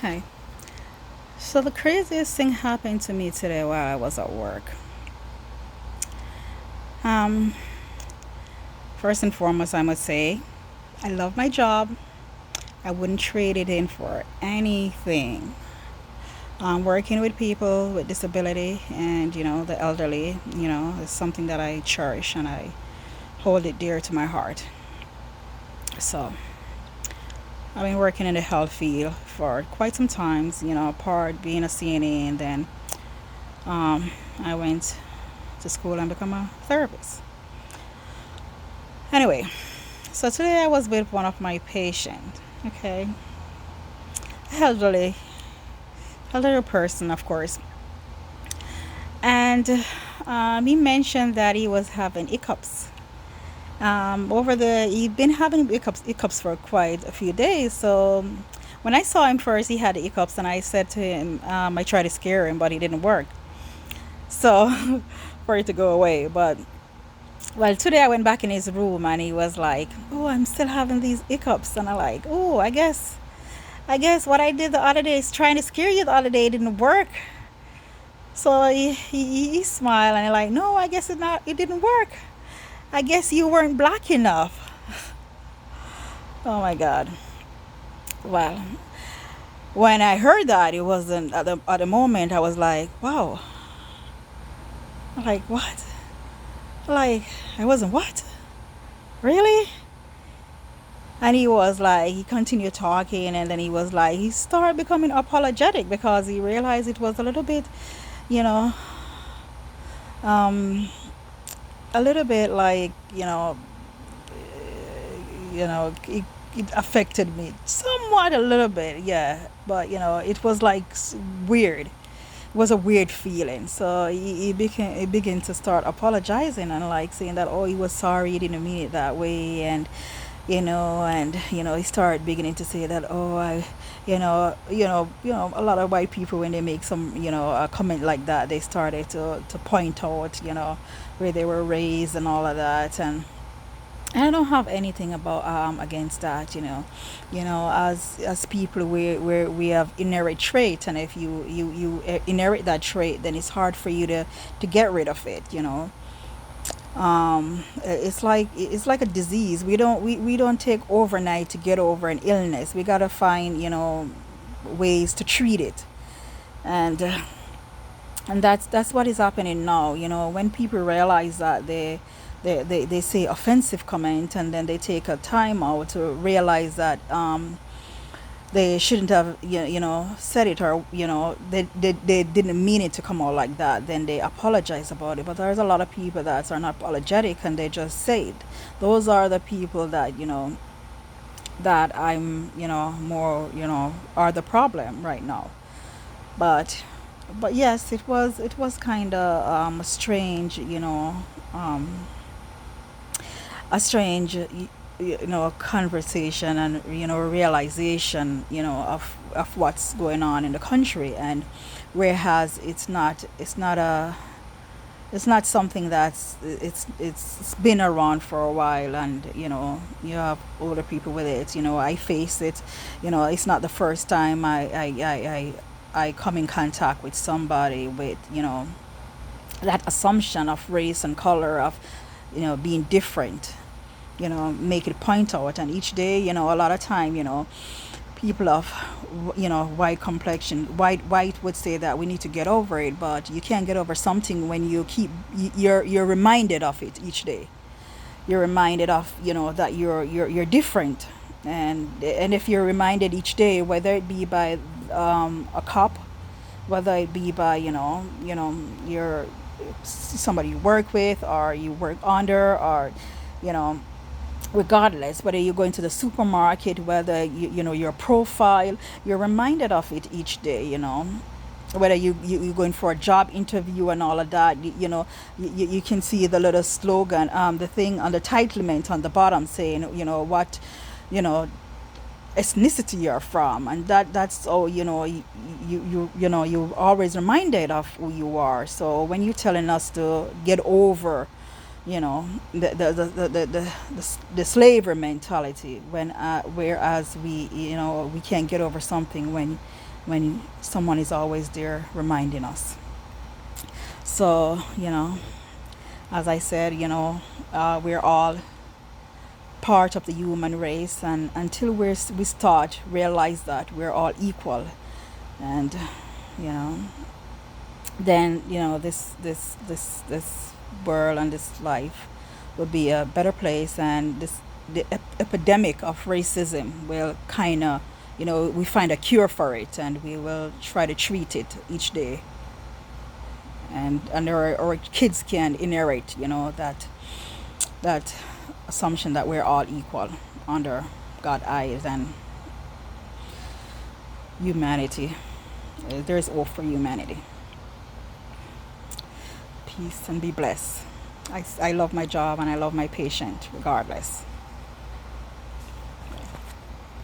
Hi. So the craziest thing happened to me today while I was at work. Um, First and foremost, I must say I love my job. I wouldn't trade it in for anything. Working with people with disability and the elderly, is something that I cherish and I hold it dear to my heart. So I've been working in the health field for quite some times. Part being a CNA, and then I went to school and become a therapist. Anyway, so today I was with one of my patients. Okay, elderly, elderly person, of course, and he mentioned that he was having hiccups. He'd been having hiccups for quite a few days. So when I saw him first, he had hiccups, and I said to him, I tried to scare him, but it didn't work. So for it to go away, but well, today I went back in his room and he was like, "Oh, I'm still having these hiccups," and I'm like, "Oh, I guess what I did the other day is trying to scare you the other day didn't work." So he smiled and he's like, "No, I guess it didn't work. I guess you weren't black enough." Oh my God. Well, when I heard that, it wasn't at the moment. I was like, "Wow." Like what? Like I wasn't what? Really? And he was like, he continued talking, and then he was like, he started becoming apologetic because he realized it was a little bit, you know, um, a little bit like, it affected me somewhat a little bit, yeah. But it was like weird. It was a weird feeling. So he began to start apologizing and like saying that, oh, he was sorry, he didn't mean it that way, and he started beginning to say that, oh, a lot of white people, when they make some a comment like that, they started to point out where they were raised and all of that. And I don't have anything about against that. As people, we have inherent trait, and if you inherit that trait, then it's hard for you to get rid of it. It's like a disease. We don't take overnight to get over an illness. We got to find ways to treat it. And uh, and that's what is happening now. When people realize that they say offensive comment, and then they take a time out to realize that they shouldn't have said it, or they didn't mean it to come out like that, then they apologize about it. But there's a lot of people that are not apologetic and they just say it. Those are the people that I'm more are the problem right now. But but yes, it was kind of strange, um a strange conversation, and realization of what's going on in the country. And whereas it's not something it's been around for a while, and you have older people with it. I face it. It's not the first time I come in contact with somebody with that assumption of race and color, of being different, make it point out. And each day, a lot of time, people of white complexion, white would say that we need to get over it, but you can't get over something when you're reminded of it each day. You're reminded of that you're different. And if you're reminded each day, whether it be by a cop, whether it be by your somebody you work with, or you work under, or you know regardless, whether you go into the supermarket, whether your profile, you're reminded of it each day. Whether you're going for a job interview and all of that, you can see the little slogan, the thing on the titlement on the bottom, saying what you know ethnicity you're from. And that's all. You're always reminded of who you are. So when you're telling us to get over you know, the slavery mentality, when whereas we, you know, we can't get over something when someone is always there reminding us. So, you know, as I said, you know, we're all part of the human race, and until we start realize that we're all equal, and you know, then you know, this world and this life will be a better place, and this the epidemic of racism will kind of, you know, we find a cure for it, and we will try to treat it each day, and our kids can inherit, you know, that assumption that we're all equal under God eyes, and humanity. There's hope for humanity. Peace and be blessed. I love my job and I love my patient regardless.